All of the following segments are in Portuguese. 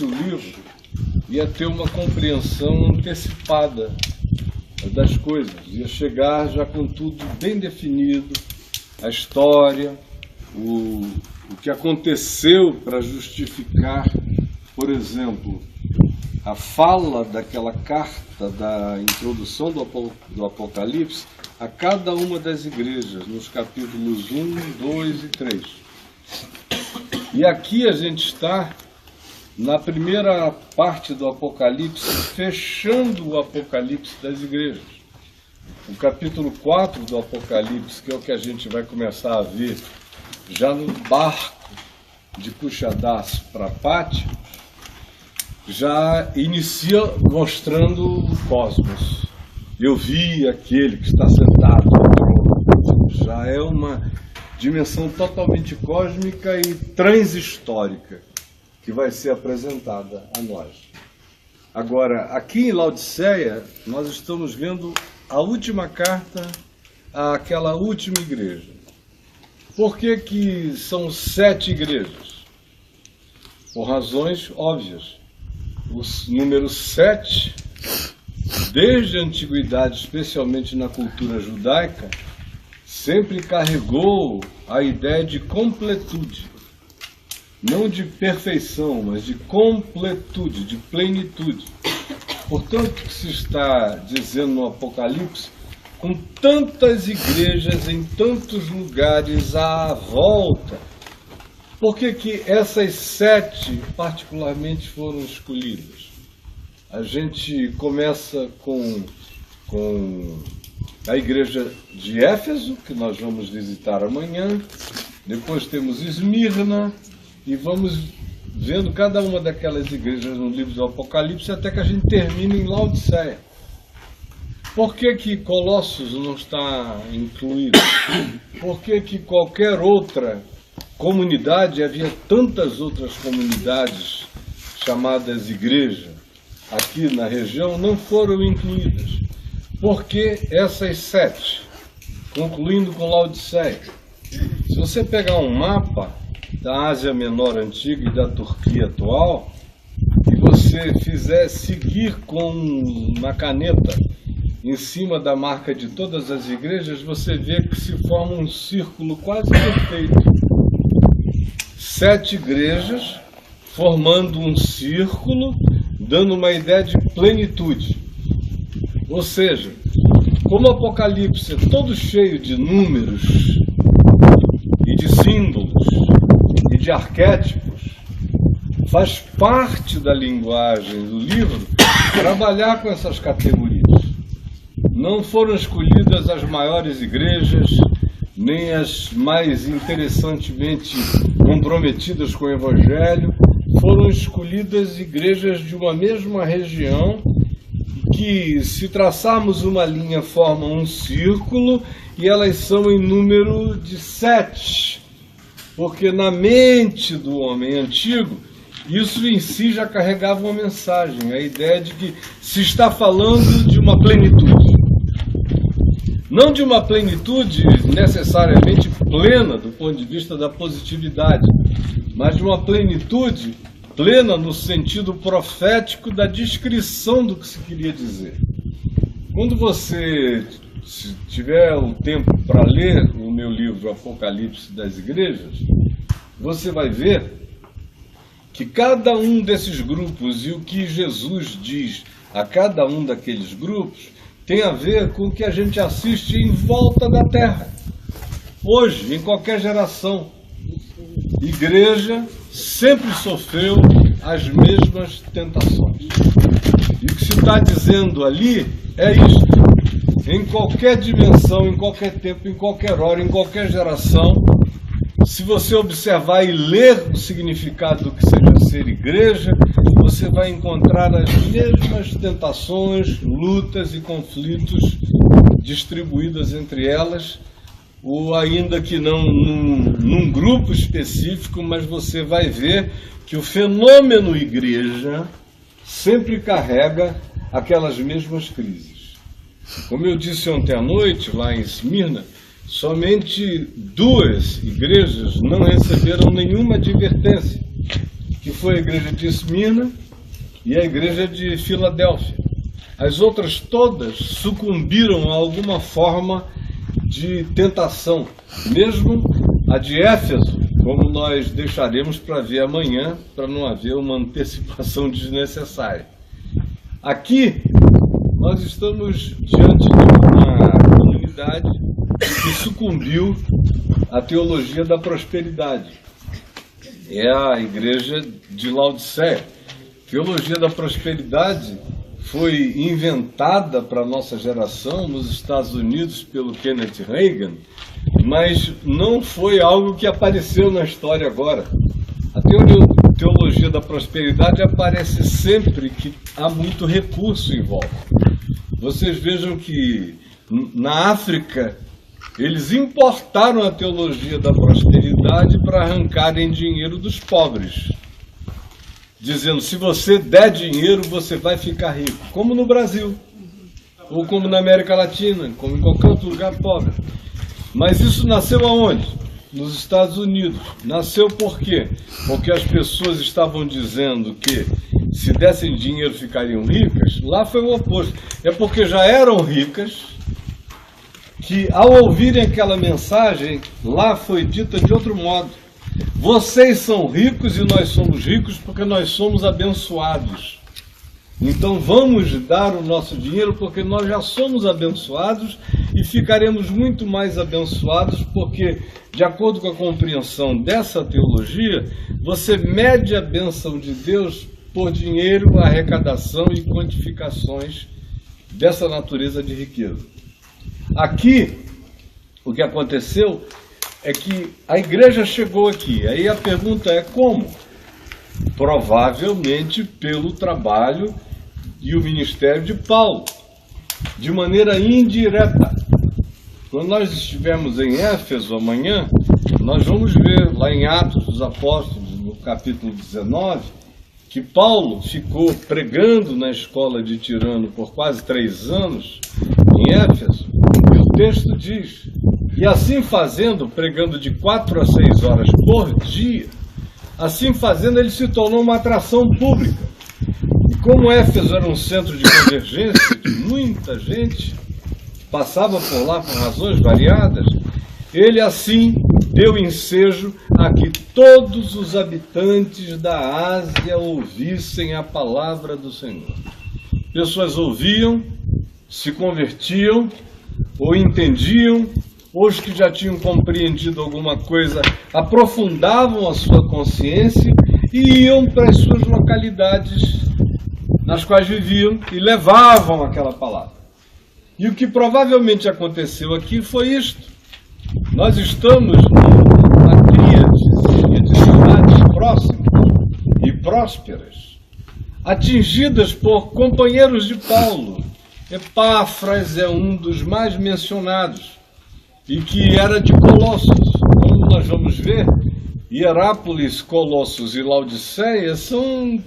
o livro ia ter uma compreensão antecipada das coisas, ia chegar já com tudo bem definido, a história, o que aconteceu para justificar, por exemplo, a fala daquela carta da introdução do Apocalipse a cada uma das igrejas, nos capítulos 1, 2 e 3. E aqui a gente está na primeira parte do Apocalipse, fechando o Apocalipse das igrejas. O capítulo 4 do Apocalipse, que é o que a gente vai começar a ver já no barco de Cuxadaço para Pátimos, já inicia mostrando o cosmos. Eu vi aquele que está sentado no trono. Já é uma dimensão totalmente cósmica e transhistórica que vai ser apresentada a nós. Agora, aqui em Laodiceia, nós estamos vendo a última carta àquela última igreja. Por que são 7 igrejas? Por razões óbvias. O número 7, desde a antiguidade, especialmente na cultura judaica, sempre carregou a ideia de completude. Não de perfeição, mas de completude, de plenitude. Portanto, o que se está dizendo no Apocalipse, com tantas igrejas em tantos lugares à volta, por que essas 7 particularmente foram escolhidas? A gente começa com a igreja de Éfeso, que nós vamos visitar amanhã, depois temos Esmirna, e vamos vendo cada uma daquelas igrejas no livro do Apocalipse até que a gente termine em Laodiceia. Por que Colossos não está incluído? Por que qualquer outra comunidade, havia tantas outras comunidades chamadas igreja aqui na região, não foram incluídas? Por que essas 7? Concluindo com Laodiceia. Se você pegar um mapa da Ásia Menor antiga e da Turquia atual, e você fizer seguir com uma caneta em cima da marca de todas as igrejas, você vê que se forma um círculo quase perfeito. 7 igrejas formando um círculo, dando uma ideia de plenitude. Ou seja, como o Apocalipse é todo cheio de números e de símbolos, de arquétipos, faz parte da linguagem do livro trabalhar com essas categorias. Não foram escolhidas as maiores igrejas, nem as mais interessantemente comprometidas com o Evangelho, foram escolhidas igrejas de uma mesma região que, se traçarmos uma linha, formam um círculo, e elas são em número de 7. Porque na mente do homem antigo, isso em si já carregava uma mensagem, a ideia de que se está falando de uma plenitude. Não de uma plenitude necessariamente plena do ponto de vista da positividade, mas de uma plenitude plena no sentido profético da descrição do que se queria dizer. Quando você tiver um tempo para ler o meu livro Apocalipse das Igrejas, você vai ver que cada um desses grupos e o que Jesus diz a cada um daqueles grupos tem a ver com o que a gente assiste em volta da Terra. Hoje, em qualquer geração, igreja sempre sofreu as mesmas tentações. E o que se está dizendo ali é isso. Em qualquer dimensão, em qualquer tempo, em qualquer hora, em qualquer geração, se você observar e ler o significado do que seja ser igreja, você vai encontrar as mesmas tentações, lutas e conflitos distribuídas entre elas, ou ainda que não num grupo específico, mas você vai ver que o fenômeno igreja sempre carrega aquelas mesmas crises. Como eu disse ontem à noite, lá em Esmirna, somente 2 igrejas não receberam nenhuma advertência. que foi a igreja de Esmirna e a igreja de Filadélfia. As outras todas sucumbiram a alguma forma de tentação, mesmo a de Éfeso, como nós deixaremos para ver amanhã, para não haver uma antecipação desnecessária. Aqui, nós estamos diante de uma comunidade que sucumbiu à teologia da prosperidade. É a igreja de Laodiceia. Teologia da prosperidade foi inventada para a nossa geração nos Estados Unidos pelo Kenneth Reagan, mas não foi algo que apareceu na história agora. A teologia da prosperidade aparece sempre que há muito recurso em volta. Vocês vejam que na África eles importaram a teologia da prosperidade para arrancarem dinheiro dos pobres, dizendo: se você der dinheiro, você vai ficar rico, como no Brasil, ou como na América Latina, como em qualquer outro lugar pobre. Mas isso nasceu aonde? Nos Estados Unidos. Nasceu por quê? Porque as pessoas estavam dizendo que se dessem dinheiro ficariam ricas. Lá foi o oposto. É porque já eram ricas que, ao ouvirem aquela mensagem, lá foi dita de outro modo: vocês são ricos e nós somos ricos porque nós somos abençoados. Então vamos dar o nosso dinheiro porque nós já somos abençoados e ficaremos muito mais abençoados porque, de acordo com a compreensão dessa teologia, você mede a bênção de Deus por dinheiro, arrecadação e quantificações dessa natureza de riqueza. Aqui, o que aconteceu é que a igreja chegou aqui. Aí a pergunta é como? Provavelmente pelo trabalho e o ministério de Paulo, de maneira indireta. Quando nós estivermos em Éfeso amanhã, nós vamos ver lá em Atos dos Apóstolos, no capítulo 19, que Paulo ficou pregando na escola de Tirano por quase 3 anos, em Éfeso, e o texto diz: e assim fazendo, pregando de 4 a 6 horas por dia, assim fazendo ele se tornou uma atração pública. E como Éfeso era um centro de convergência, que muita gente passava por lá por razões variadas, ele assim deu ensejo a que todos os habitantes da Ásia ouvissem a palavra do Senhor. Pessoas ouviam, se convertiam, ou entendiam, ou os que já tinham compreendido alguma coisa aprofundavam a sua consciência e iam para as suas localidades nas quais viviam e levavam aquela palavra. E o que provavelmente aconteceu aqui foi isto. Nós estamos numa tríade de cidades próximas e prósperas, atingidas por companheiros de Paulo. Epáfras é um dos mais mencionados, e que era de Colossos. Como nós vamos ver, Hierápolis, Colossos e Laodiceia são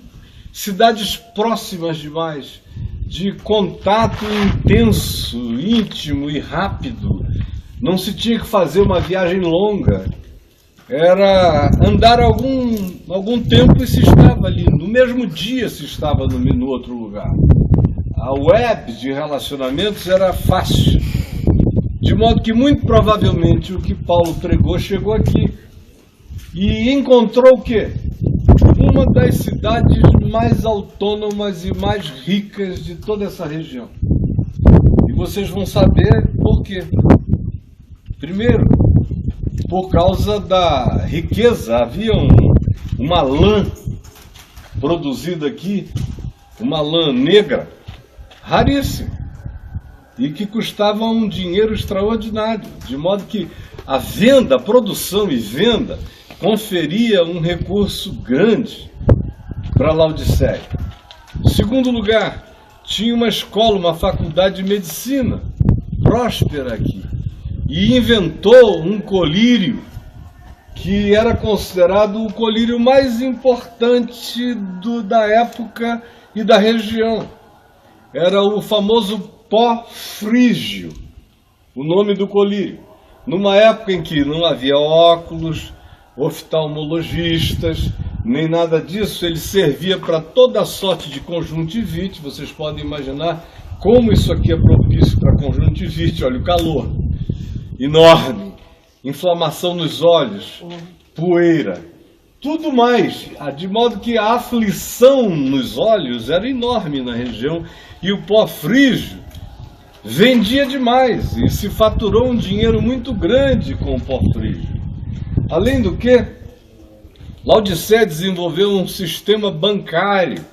cidades próximas demais, de contato intenso, íntimo e rápido. Não se tinha que fazer uma viagem longa, era andar algum tempo e se estava ali, no mesmo dia se estava no outro lugar. A web de relacionamentos era fácil, de modo que muito provavelmente o que Paulo pregou chegou aqui e encontrou o quê? Uma das cidades mais autônomas e mais ricas de toda essa região. E vocês vão saber por quê. Primeiro, por causa da riqueza. Havia uma lã produzida aqui, uma lã negra, raríssima, e que custava um dinheiro extraordinário, de modo que a venda, a produção e venda conferia um recurso grande para Laodiceia. Segundo lugar, tinha uma escola, uma faculdade de medicina próspera aqui, e inventou um colírio que era considerado o colírio mais importante da época e da região. Era o famoso pó frígio, o nome do colírio. Numa época em que não havia óculos, oftalmologistas, nem nada disso. Ele servia para toda sorte de conjuntivite. Vocês podem imaginar como isso aqui é propício para conjuntivite. Olha o calor enorme, inflamação nos olhos, poeira, tudo mais, de modo que a aflição nos olhos era enorme na região, e o pó frígio vendia demais, e se faturou um dinheiro muito grande com o pó frígio. Além do que, Laodiceia desenvolveu um sistema bancário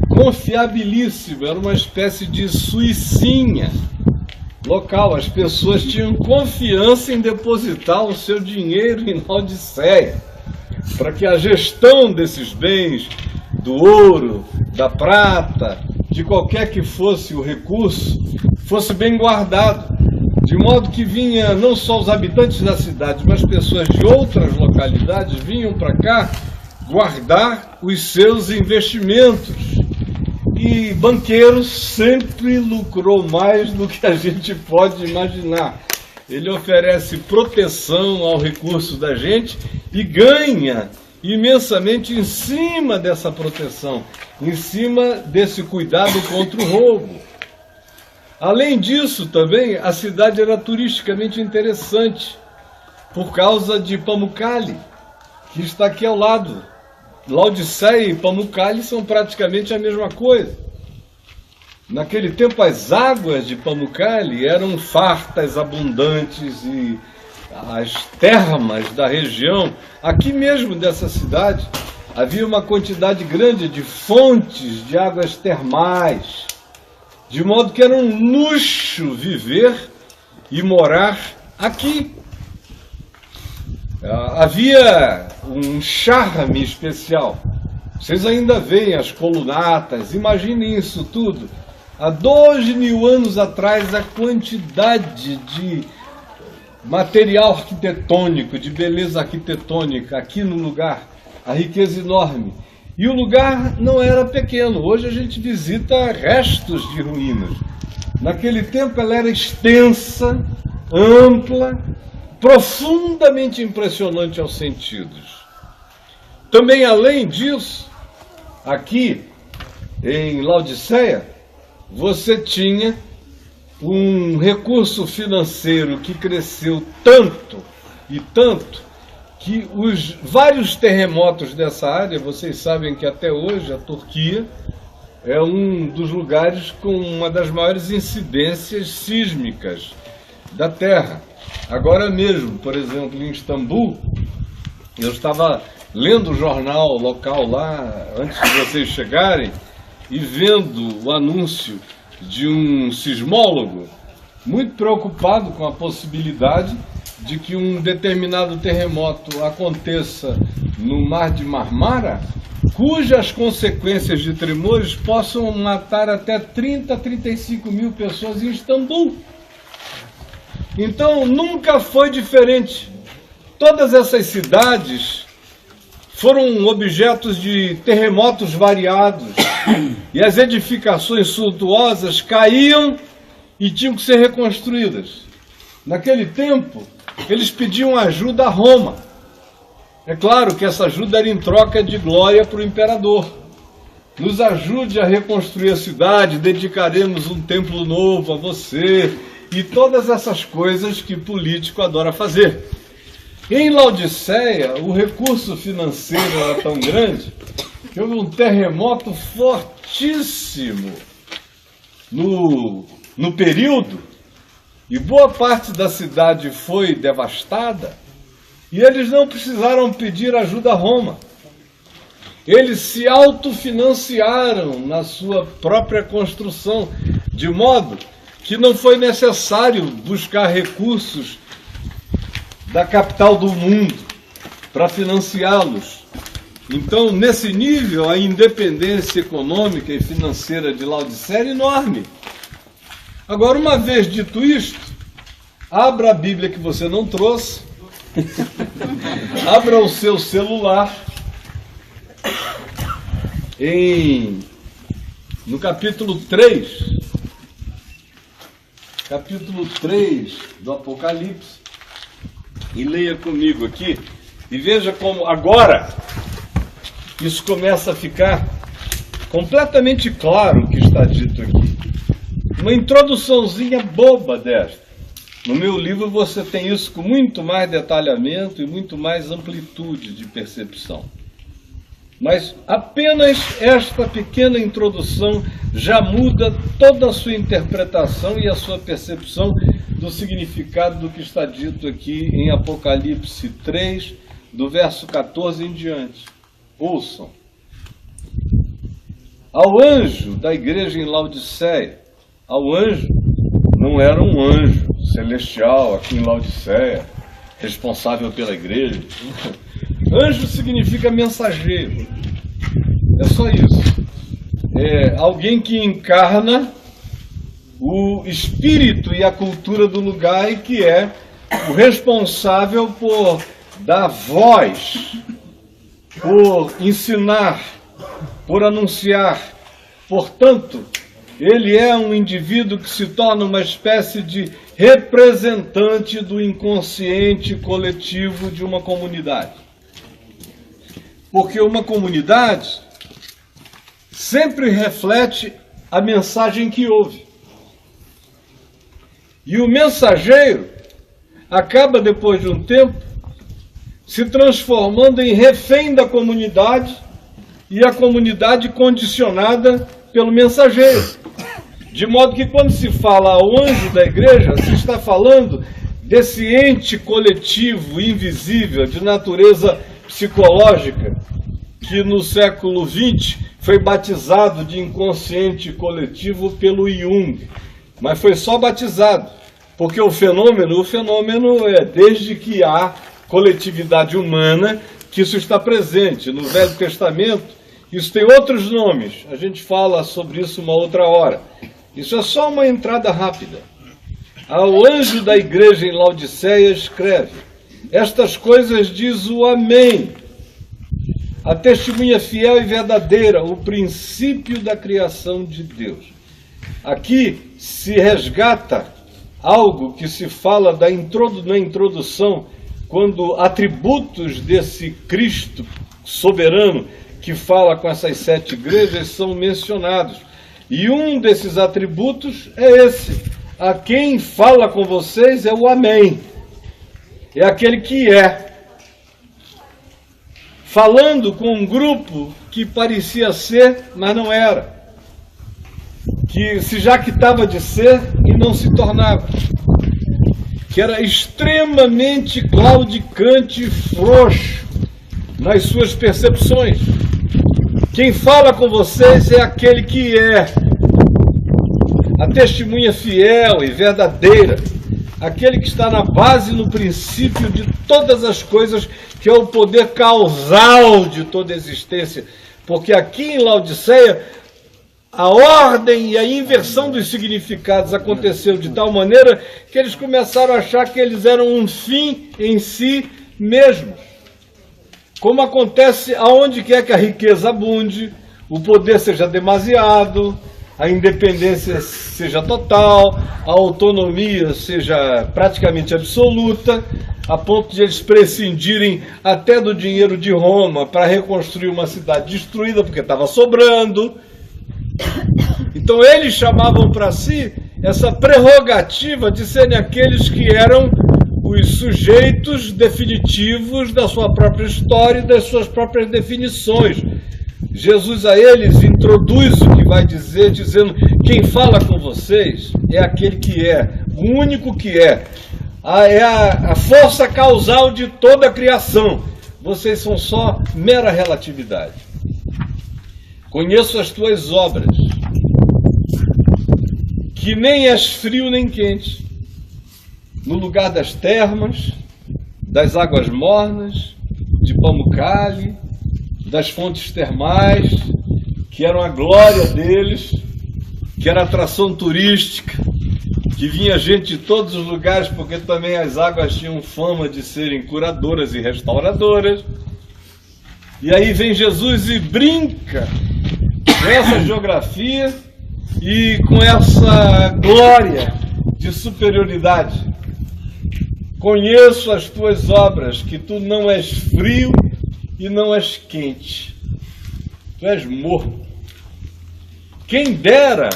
confiabilíssimo, era uma espécie de suicinha local. As pessoas tinham confiança em depositar o seu dinheiro em Laodiceia, para que a gestão desses bens, do ouro, da prata, de qualquer que fosse o recurso, fosse bem guardado, de modo que vinha não só os habitantes da cidade, mas pessoas de outras localidades vinham para cá guardar os seus investimentos. E banqueiro sempre lucrou mais do que a gente pode imaginar. Ele oferece proteção ao recurso da gente e ganha imensamente em cima dessa proteção, em cima desse cuidado contra o roubo. Além disso, também, a cidade era turisticamente interessante, por causa de Pamukkale, que está aqui ao lado. Laodiceia e Pamukkale são praticamente a mesma coisa. Naquele tempo, as águas de Pamukkale eram fartas, abundantes, e as termas da região, aqui mesmo dessa cidade, havia uma quantidade grande de fontes de águas termais, de modo que era um luxo viver e morar aqui. Havia um charme especial. Vocês ainda veem as colunatas, imaginem isso tudo. Há 2.000 anos atrás, a quantidade de material arquitetônico, de beleza arquitetônica aqui no lugar, a riqueza enorme. E o lugar não era pequeno. Hoje a gente visita restos de ruínas. Naquele tempo ela era extensa, ampla, profundamente impressionante aos sentidos. Também, além disso, aqui em Laodiceia, você tinha um recurso financeiro que cresceu tanto e tanto que os vários terremotos dessa área, vocês sabem que até hoje a Turquia é um dos lugares com uma das maiores incidências sísmicas da Terra. Agora mesmo, por exemplo, em Istambul, eu estava lendo o jornal local lá, antes de vocês chegarem, e vendo o anúncio de um sismólogo muito preocupado com a possibilidade de que um determinado terremoto aconteça no Mar de Marmara, cujas consequências de tremores possam matar até 30 a 35 mil pessoas em Istambul. Então, nunca foi diferente. Todas essas cidades foram objetos de terremotos variados, e as edificações suntuosas caíam e tinham que ser reconstruídas. Naquele tempo, eles pediam ajuda a Roma. É claro que essa ajuda era em troca de glória para o imperador. Nos ajude a reconstruir a cidade, dedicaremos um templo novo a você, e todas essas coisas que político adora fazer. Em Laodiceia, o recurso financeiro era tão grande que houve um terremoto fortíssimo no período, e boa parte da cidade foi devastada, e eles não precisaram pedir ajuda a Roma. Eles se autofinanciaram na sua própria construção, de modo que não foi necessário buscar recursos da capital do mundo para financiá-los. Então, nesse nível, a independência econômica e financeira de Laodiceia era enorme. Agora, uma vez dito isto, abra a Bíblia que você não trouxe, abra o seu celular, no capítulo 3 do Apocalipse, e leia comigo aqui, e veja como agora isso começa a ficar completamente claro o que está dito aqui. Uma introduçãozinha boba desta. No meu livro você tem isso com muito mais detalhamento e muito mais amplitude de percepção. Mas apenas esta pequena introdução já muda toda a sua interpretação e a sua percepção do significado do que está dito aqui em Apocalipse 3, do verso 14 em diante. Ouçam. Ao anjo da igreja em Laodiceia, ao anjo, não era um anjo celestial aqui em Laodiceia, responsável pela igreja. Anjo significa mensageiro. É só isso. É alguém que encarna o espírito e a cultura do lugar e que é o responsável por dar voz, por ensinar, por anunciar. Portanto, ele é um indivíduo que se torna uma espécie de representante do inconsciente coletivo de uma comunidade. Porque uma comunidade sempre reflete a mensagem que ouve. E o mensageiro acaba, depois de um tempo, se transformando em refém da comunidade e a comunidade condicionada pelo mensageiro. De modo que quando se fala ao anjo da igreja, se está falando desse ente coletivo invisível de natureza psicológica que no século XX foi batizado de inconsciente coletivo pelo Jung. Mas foi só batizado, porque o fenômeno é desde que há coletividade humana que isso está presente. No Velho Testamento, isso tem outros nomes, a gente fala sobre isso uma outra hora. Isso é só uma entrada rápida. Ao anjo da igreja em Laodiceia escreve: estas coisas diz o Amém, a testemunha fiel e verdadeira, o princípio da criação de Deus. Aqui se resgata algo que se fala na introdução, quando atributos desse Cristo soberano que fala com essas 7 igrejas são mencionados. E um desses atributos é esse: a quem fala com vocês é o Amém. É aquele que é. Falando com um grupo que parecia ser, mas não era. Que se jactava de ser e não se tornava. Que era extremamente claudicante e frouxo nas suas percepções. Quem fala com vocês é aquele que é a testemunha fiel e verdadeira, aquele que está na base, no princípio de todas as coisas, que é o poder causal de toda a existência. Porque aqui em Laodiceia, a ordem e a inversão dos significados aconteceu de tal maneira que eles começaram a achar que eles eram um fim em si mesmos. Como acontece aonde quer que a riqueza abunde, o poder seja demasiado, a independência seja total, a autonomia seja praticamente absoluta, a ponto de eles prescindirem até do dinheiro de Roma para reconstruir uma cidade destruída porque estava sobrando. Então eles chamavam para si essa prerrogativa de serem aqueles que eram os sujeitos definitivos da sua própria história e das suas próprias definições. Jesus a eles introduz o que vai dizer, dizendo: quem fala com vocês é aquele que é, o único que é a força causal de toda a criação. Vocês são só mera relatividade. Conheço as tuas obras, que nem és frio nem quente. No lugar das termas, das águas mornas, de Pamukkale, das fontes termais, que eram a glória deles, que era atração turística, que vinha gente de todos os lugares, porque também as águas tinham fama de serem curadoras e restauradoras. E aí vem Jesus e brinca com essa geografia e com essa glória de superioridade. Conheço as tuas obras, que tu não és frio e não és quente. tu és morno. Quem dera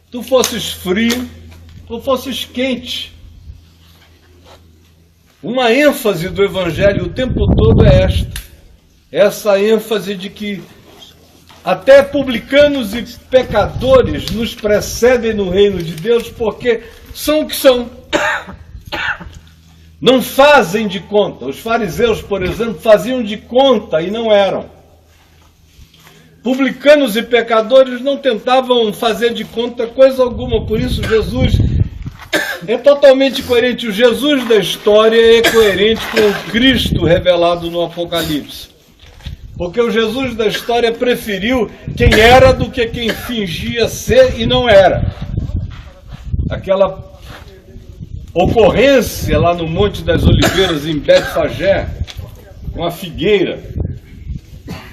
tu fosses frio ou fosses quente. Uma ênfase do Evangelho o tempo todo é essa ênfase de que até publicanos e pecadores nos precedem no reino de Deus porque são o que são. Não fazem de conta. Os fariseus, por exemplo, faziam de conta e não eram. Publicanos e pecadores não tentavam fazer de conta coisa alguma. Por isso Jesus é totalmente coerente. O Jesus da história é coerente com o Cristo revelado no Apocalipse. Porque o Jesus da história preferiu quem era do que quem fingia ser e não era. Aquela ocorrência lá no Monte das Oliveiras, em Betfagé, com a figueira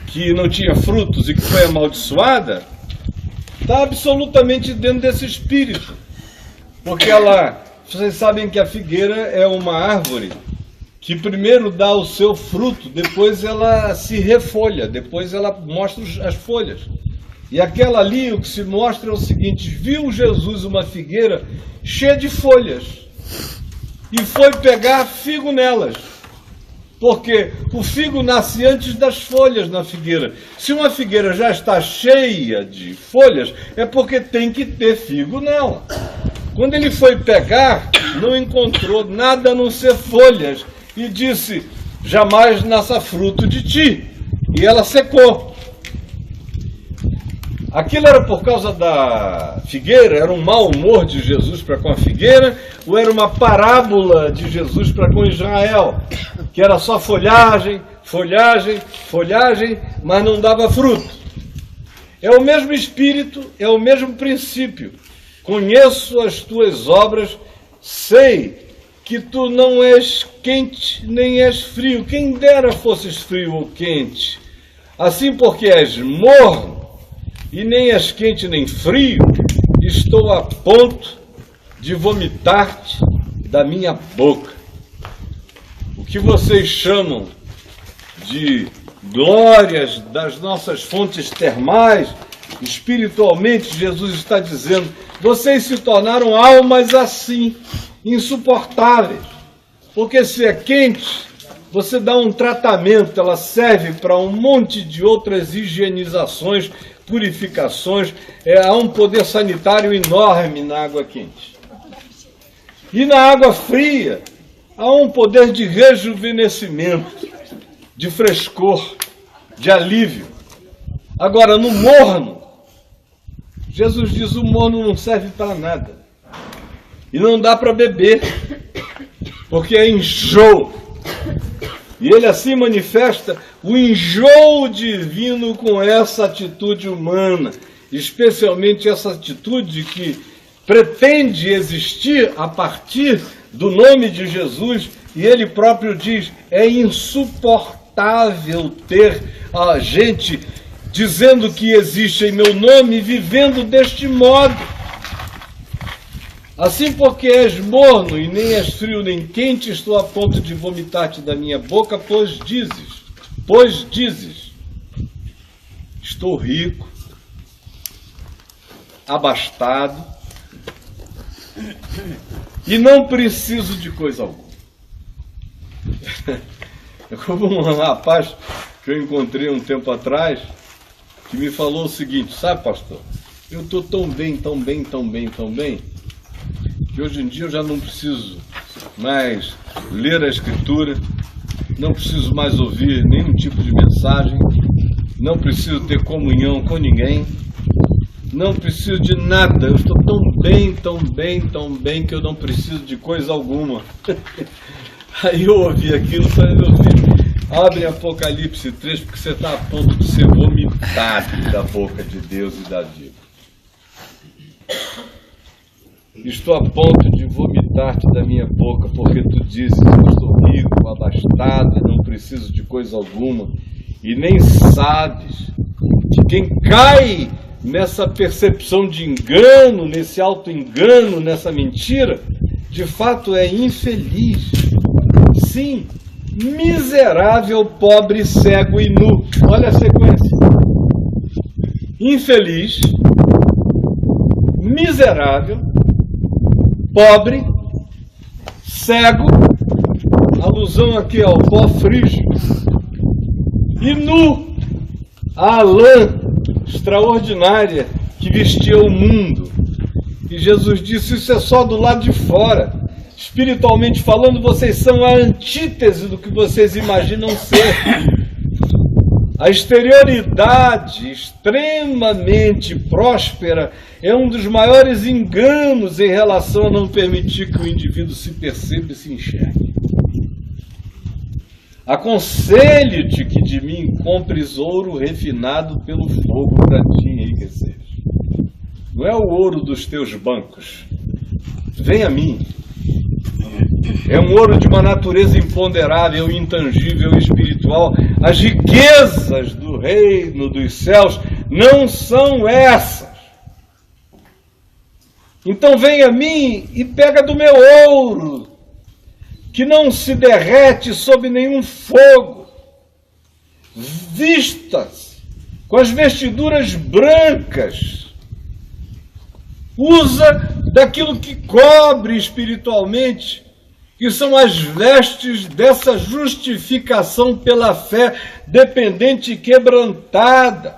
que não tinha frutos e que foi amaldiçoada, está absolutamente dentro desse espírito. Porque vocês sabem que a figueira é uma árvore que primeiro dá o seu fruto, depois ela se refolha, depois ela mostra as folhas. E aquela ali, o que se mostra é o seguinte: viu Jesus uma figueira cheia de folhas e foi pegar figo nelas. Porque o figo nasce antes das folhas na figueira. Se uma figueira já está cheia de folhas, é porque tem que ter figo nela. Quando ele foi pegar, não encontrou nada a não ser folhas e disse: jamais nasça fruto de ti. E ela secou. Aquilo era por causa da figueira? Era um mau humor de Jesus para com a figueira? Ou era uma parábola de Jesus para com Israel? Que era só folhagem, folhagem, folhagem, mas não dava fruto. É o mesmo espírito, é o mesmo princípio. Conheço as tuas obras, sei que tu não és quente nem és frio. Quem dera fosses frio ou quente. Assim, porque és morno, e nem és quente nem frio, estou a ponto de vomitar-te da minha boca. O que vocês chamam de glórias das nossas fontes termais, espiritualmente, Jesus está dizendo, vocês se tornaram almas assim, insuportáveis. Porque se é quente, você dá um tratamento, ela serve para um monte de outras higienizações, purificações, há um poder sanitário enorme na água quente. E na água fria, há um poder de rejuvenescimento, de frescor, de alívio. Agora, no morno, Jesus diz, o morno não serve para nada. E não dá para beber, porque é enjoo. E ele assim manifesta o enjoo divino com essa atitude humana, especialmente essa atitude que pretende existir a partir do nome de Jesus, e ele próprio diz, é insuportável ter a gente dizendo que existe em meu nome, vivendo deste modo. Assim, porque és morno e nem és frio nem quente, estou a ponto de vomitar-te da minha boca, pois dizes, estou rico, abastado, e não preciso de coisa alguma. É como um rapaz que eu encontrei um tempo atrás, que me falou o seguinte, sabe, pastor, eu estou tão bem, tão bem, tão bem, tão bem, que hoje em dia eu já não preciso mais ler a Escritura, não preciso mais ouvir nenhum tipo de mensagem, não preciso ter comunhão com ninguém, não preciso de nada, eu estou tão bem, tão bem, tão bem, que eu não preciso de coisa alguma. Aí eu ouvi aquilo e falei, meu filho, abre Apocalipse 3, porque você está a ponto de ser vomitado da boca de Deus e da vida. Estou a ponto de vomitar-te da minha boca, porque tu dizes, eu estou rico, abastado, não preciso de coisa alguma, e nem sabes que quem cai nessa percepção de engano, nesse auto-engano, nessa mentira, de fato é infeliz. Sim, miserável, pobre, cego e nu. Olha a sequência. infeliz, miserável, pobre, cego, alusão aqui ao pó frígio, e nu, a lã extraordinária que vestia o mundo. E Jesus disse, isso é só do lado de fora. Espiritualmente falando, vocês são a antítese do que vocês imaginam ser. A exterioridade extremamente próspera é um dos maiores enganos em relação a não permitir que o indivíduo se perceba e se enxergue. Aconselho-te que de mim compres ouro refinado pelo fogo para ti enriquecer. Não é o ouro dos teus bancos. Vem a mim. É um ouro de uma natureza imponderável, intangível e espiritual. As riquezas do reino dos céus não são essas. Então vem a mim e pega do meu ouro, que não se derrete sob nenhum fogo. Vistas com as vestiduras brancas. Usa daquilo que cobre espiritualmente, que são as vestes dessa justificação pela fé dependente e quebrantada,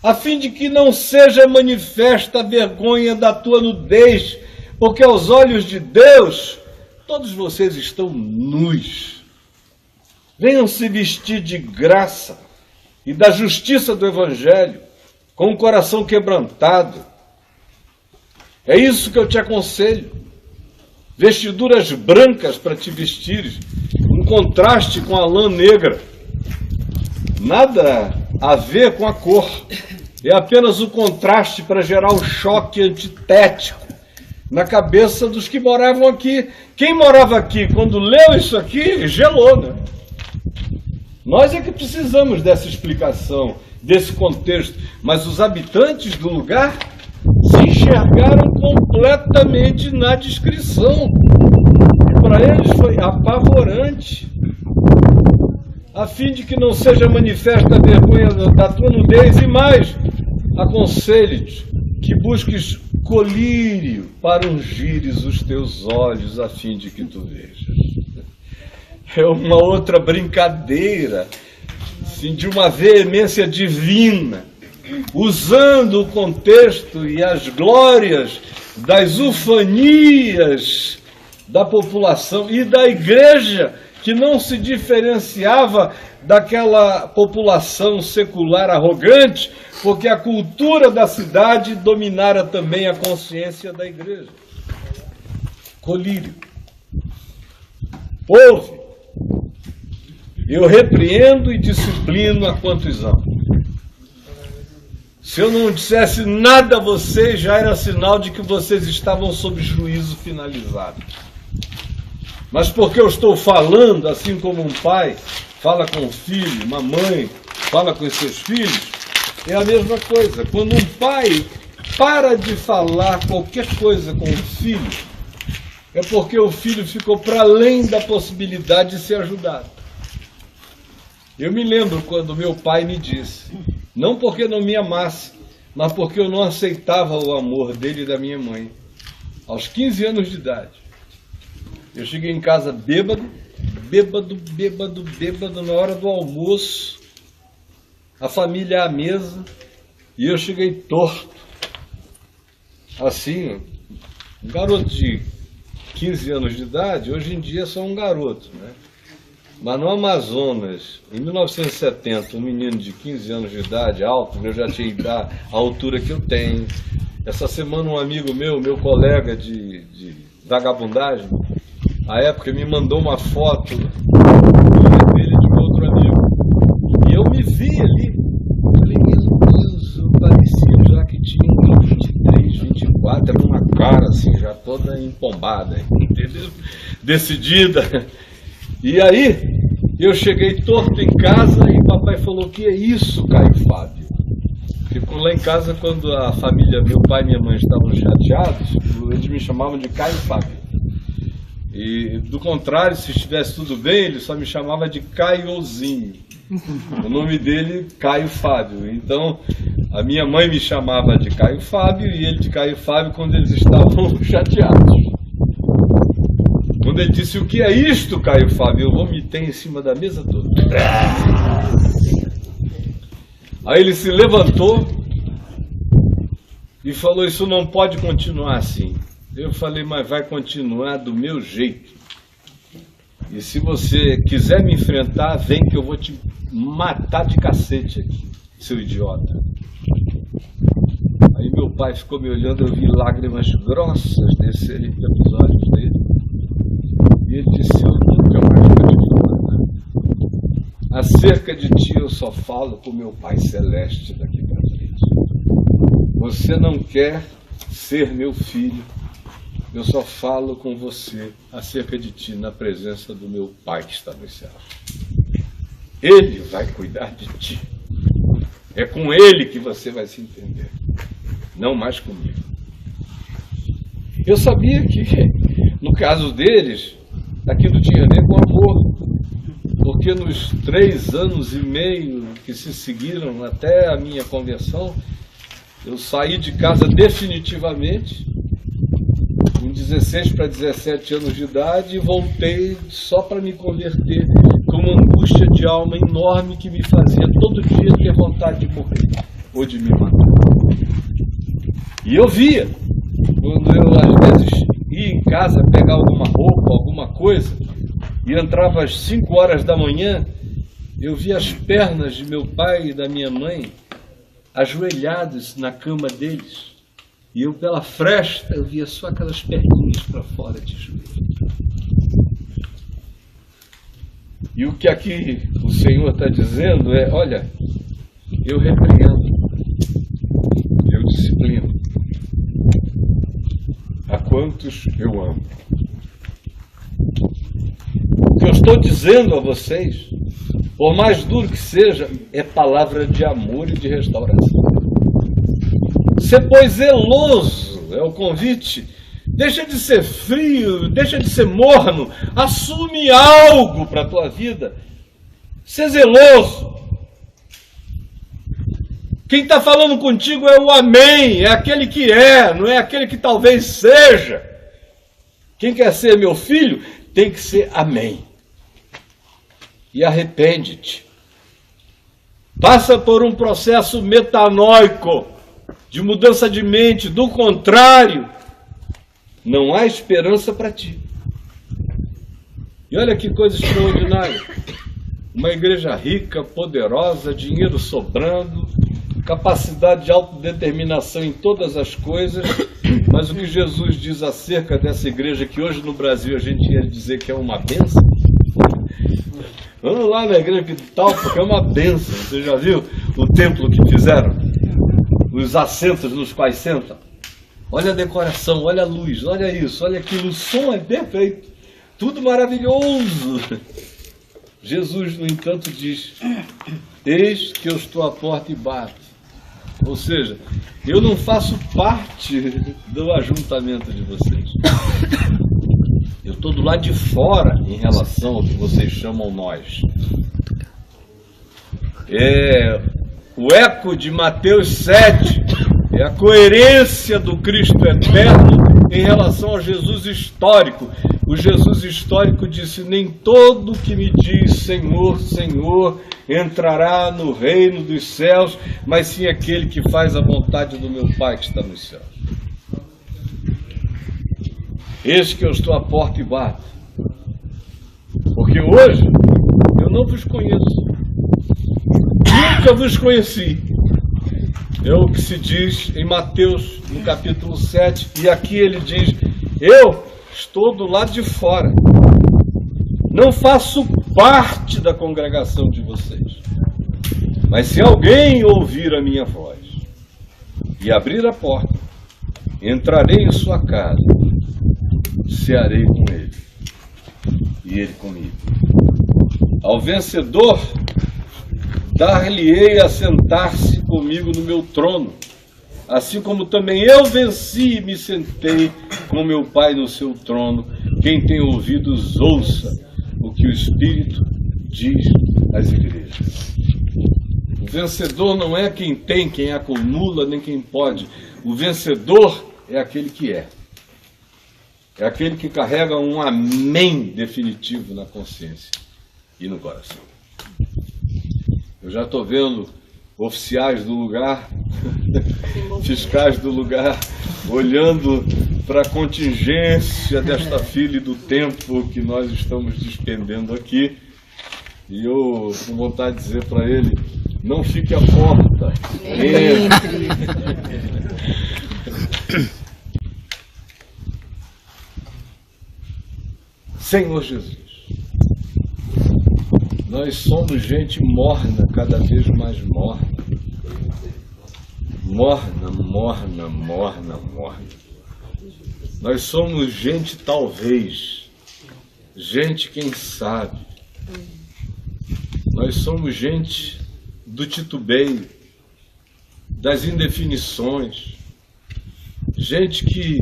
a fim de que não seja manifesta a vergonha da tua nudez, porque aos olhos de Deus todos vocês estão nus. Venham se vestir de graça e da justiça do Evangelho, com o coração quebrantado. É isso que eu te aconselho. Vestiduras brancas para te vestires, um contraste com a lã negra. Nada a ver com a cor. É apenas o contraste para gerar um choque antitético na cabeça dos que moravam aqui. Quem morava aqui, quando leu isso aqui, gelou, né? Nós é que precisamos dessa explicação, desse contexto. Mas os habitantes do lugar se enxergaram completamente na descrição. E para eles foi apavorante. A fim de que não seja manifesta a vergonha da tua nudez. E mais, aconselho-te que busques colírio para ungires os teus olhos, a fim de que tu vejas. É uma outra brincadeira, assim, de uma veemência divina, usando o contexto e as glórias das ufanias da população e da igreja, que não se diferenciava daquela população secular arrogante, porque a cultura da cidade dominara também a consciência da igreja. Colírio. Ouve. Eu repreendo e disciplino a quantos amo. Se eu não dissesse nada a vocês, já era sinal de que vocês estavam sob juízo finalizado. Mas porque eu estou falando, assim como um pai fala com o filho, uma mãe fala com os seus filhos, é a mesma coisa. Quando um pai para de falar qualquer coisa com o filho, é porque o filho ficou para além da possibilidade de ser ajudado. Eu me lembro quando meu pai me disse, não porque não me amasse, mas porque eu não aceitava o amor dele e da minha mãe. Aos 15 anos de idade, eu cheguei em casa bêbado, na hora do almoço, a família à mesa, e eu cheguei torto, assim, um garoto de 15 anos de idade, hoje em dia sou um garoto, né? Mas no Amazonas, em 1970, um menino de 15 anos de idade, alto, eu já tinha a altura que eu tenho. Essa semana um amigo meu colega de vagabundagem, à época me mandou uma foto dele de um outro amigo. E eu me vi ali. Falei, meu Deus, eu parecia já que tinha uns 23, 24, era uma cara assim, já toda empombada, entendeu? Decidida. E aí, eu cheguei torto em casa e papai falou, que é isso, Caio Fábio? Ficou lá em casa quando a família, meu pai e minha mãe estavam chateados, eles me chamavam de Caio Fábio. E do contrário, se estivesse tudo bem, ele só me chamava de Caiozinho. O nome dele, Caio Fábio. Então, A minha mãe me chamava de Caio Fábio e ele de Caio Fábio quando eles estavam chateados. Quando ele disse, o que é isto, Caio Fábio? Eu vomitei em cima da mesa toda. Aí ele se levantou e falou, isso não pode continuar assim. Eu falei, mas vai continuar do meu jeito. E se você quiser me enfrentar, vem que eu vou te matar de cacete aqui, seu idiota. Aí meu pai ficou me olhando, eu vi lágrimas grossas descerem pelos olhos dele. E ele disse, eu nunca mais vou te falar. Acerca de ti eu só falo com meu Pai Celeste daqui para frente. Você não quer ser meu filho, eu só falo com você acerca de ti na presença do meu Pai que está nos céus. Ele vai cuidar de ti. É com ele que você vai se entender, não mais comigo. Eu sabia que, no caso deles, aquilo tinha a ver com amor, porque nos 3 anos e meio que se seguiram até a minha conversão, eu saí de casa definitivamente, com 16 para 17 anos de idade, e voltei só para me converter, com uma angústia de alma enorme que me fazia todo dia ter vontade de morrer ou de me matar. E eu via, quando eu às vezes ia em casa pegar alguma roupa, alguma coisa, e entrava às 5 horas da manhã, eu via as pernas de meu pai e da minha mãe ajoelhados na cama deles, e eu pela fresta eu via só aquelas perninhas para fora de joelho. E o que aqui o Senhor está dizendo é, olha, eu repreendo, eu disciplino. A quantos eu amo. O que eu estou dizendo a vocês, por mais duro que seja, é palavra de amor e de restauração. Ser, pois, zeloso é o convite. Deixa de ser frio, deixa de ser morno, assume algo para a tua vida. Ser zeloso. Quem está falando contigo é o amém, é aquele que é, não é aquele que talvez seja. Quem quer ser meu filho tem que ser amém. E arrepende-te. Passa por um processo metanoico, de mudança de mente, do contrário, não há esperança para ti. E olha que coisa extraordinária. Uma igreja rica, poderosa, dinheiro sobrando, capacidade de autodeterminação em todas as coisas, mas o que Jesus diz acerca dessa igreja, que hoje no Brasil a gente ia dizer que é uma bênção. Vamos lá na igreja que tal, porque é uma bênção. Você já viu o templo que fizeram? Os assentos nos quais sentam? Olha a decoração, olha a luz, olha isso, olha aquilo, o som é perfeito, tudo maravilhoso. Jesus, no entanto, diz, eis que eu estou à porta e bato. Ou seja, eu não faço parte do ajuntamento de vocês. Eu estou do lado de fora em relação ao que vocês chamam nós. O eco de Mateus 7 é a coerência do Cristo eterno em relação ao Jesus histórico. O Jesus histórico disse, nem todo que me diz Senhor, Senhor, entrará no reino dos céus, mas sim aquele que faz a vontade do meu Pai que está nos céus. Eis que eu estou à porta e bato. Porque hoje eu não vos conheço. Nunca vos conheci. É o que se diz em Mateus, no capítulo 7. E aqui ele diz, eu estou do lado de fora. Não faço parte da congregação de vocês. Mas se alguém ouvir a minha voz e abrir a porta, entrarei em sua casa, cearei com ele e ele comigo. Ao vencedor, dar-lhe-ei a sentar-se comigo no meu trono, assim como também eu venci e me sentei com meu Pai no seu trono. Quem tem ouvidos, ouça o que o Espírito diz às igrejas. O vencedor não é quem tem, quem acumula, nem quem pode. O vencedor é aquele que é. É aquele que carrega um amém definitivo na consciência e no coração. Eu já estou vendo oficiais do lugar, fiscais do lugar, olhando para a contingência desta fila e do tempo que nós estamos despendendo aqui. E eu, com vontade de dizer para ele, não fique à porta, entre. Senhor Jesus, nós somos gente morna, cada vez mais morna. Morna, morna, morna, morna. Nós somos gente talvez, gente quem sabe. Nós somos gente do titubeio, das indefinições, gente que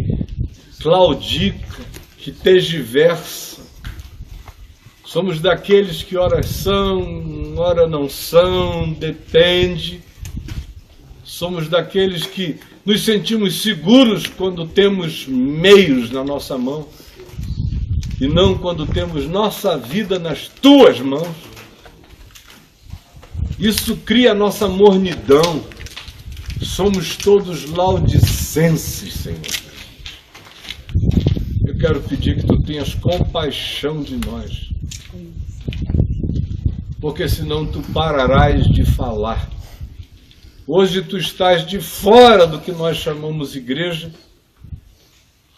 claudica, que tergiversa. Somos daqueles que ora são, ora não são, depende. Somos daqueles que nos sentimos seguros quando temos meios na nossa mão e não quando temos nossa vida nas tuas mãos. Isso cria a nossa mornidão. Somos todos laudicenses, Senhor. Eu quero pedir que tu tenhas compaixão de nós, porque senão tu pararás de falar. Hoje tu estás de fora do que nós chamamos igreja,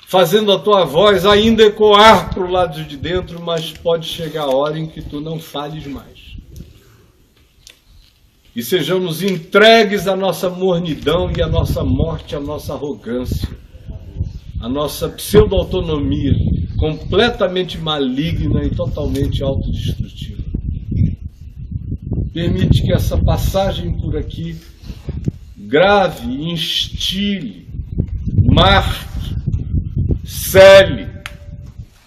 fazendo a tua voz ainda ecoar para o lado de dentro, mas pode chegar a hora em que tu não fales mais. E sejamos entregues à nossa mornidão e à nossa morte, à nossa arrogância, à nossa pseudo-autonomia, completamente maligna e totalmente autodestrutiva. Permite que essa passagem por aqui grave, instile, marque, cele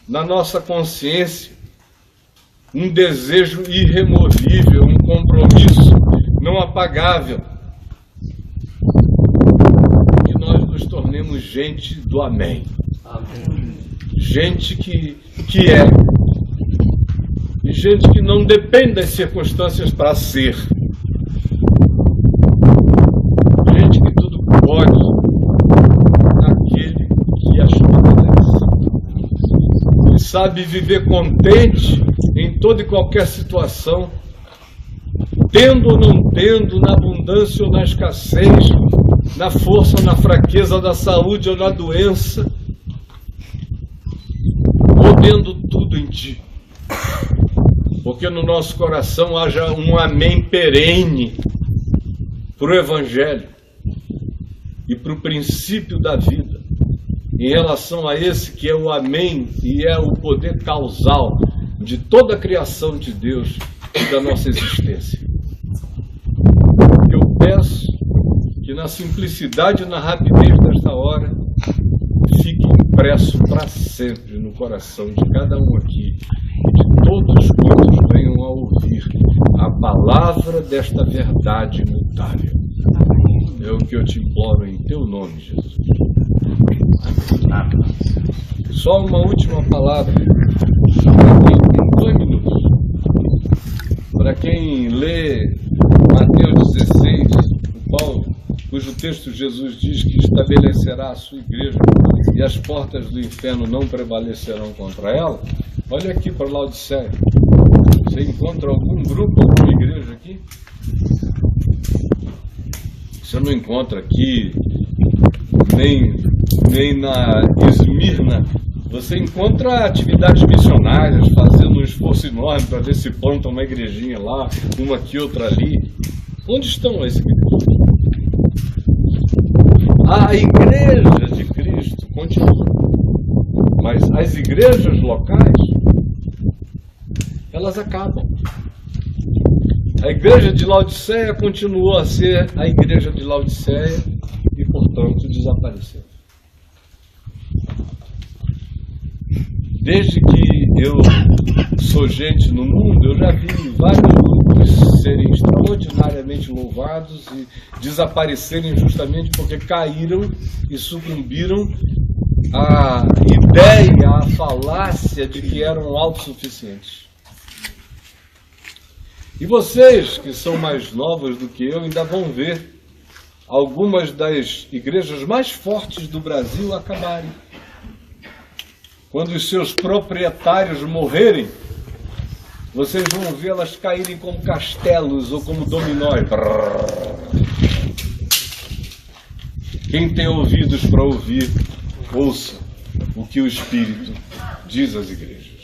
na nossa consciência um desejo irremovível, um compromisso não apagável, que nós nos tornemos gente do amém. Amém. Gente que é, e gente que não depende das circunstâncias para ser. Gente que tudo pode naquele que as fortalece. E sabe viver contente em toda e qualquer situação, tendo ou não tendo, na abundância ou na escassez, na força ou na fraqueza, na saúde ou na doença, podendo tudo em ti. Porque no nosso coração haja um amém perene para o Evangelho e para o princípio da vida, em relação a esse que é o amém e é o poder causal de toda a criação de Deus e da nossa existência. Eu peço que na simplicidade e na rapidez desta hora fique impresso para sempre no coração de cada um aqui e de todos quantos venham a ouvir a palavra desta verdade imutável. É o que eu te imploro em teu nome, Jesus. Amém. Só uma última palavra, em 2 minutos. Para quem lê Mateus 16, o Paulo, cujo texto Jesus diz que estabelecerá a sua igreja e as portas do inferno não prevalecerão contra ela, olha aqui para Laodiceia. Você encontra algum grupo, alguma igreja aqui? Você não encontra aqui, nem na Esmirna. Você encontra atividades missionárias, fazendo um esforço enorme para ver se planta uma igrejinha lá, uma aqui, outra ali. Onde estão as igrejas? A igreja de Cristo continua. Mas as igrejas locais, elas acabam. A igreja de Laodiceia continuou a ser a igreja de Laodiceia e, portanto, desapareceu. Desde que eu sou gente no mundo, eu já vi vários grupos serem extraordinariamente louvados e desaparecerem justamente porque caíram e sucumbiram à ideia, à falácia de que eram autossuficientes. E vocês, que são mais novas do que eu, ainda vão ver algumas das igrejas mais fortes do Brasil acabarem. Quando os seus proprietários morrerem, vocês vão vê-las caírem como castelos ou como dominóis. Quem tem ouvidos para ouvir, ouça o que o Espírito diz às igrejas.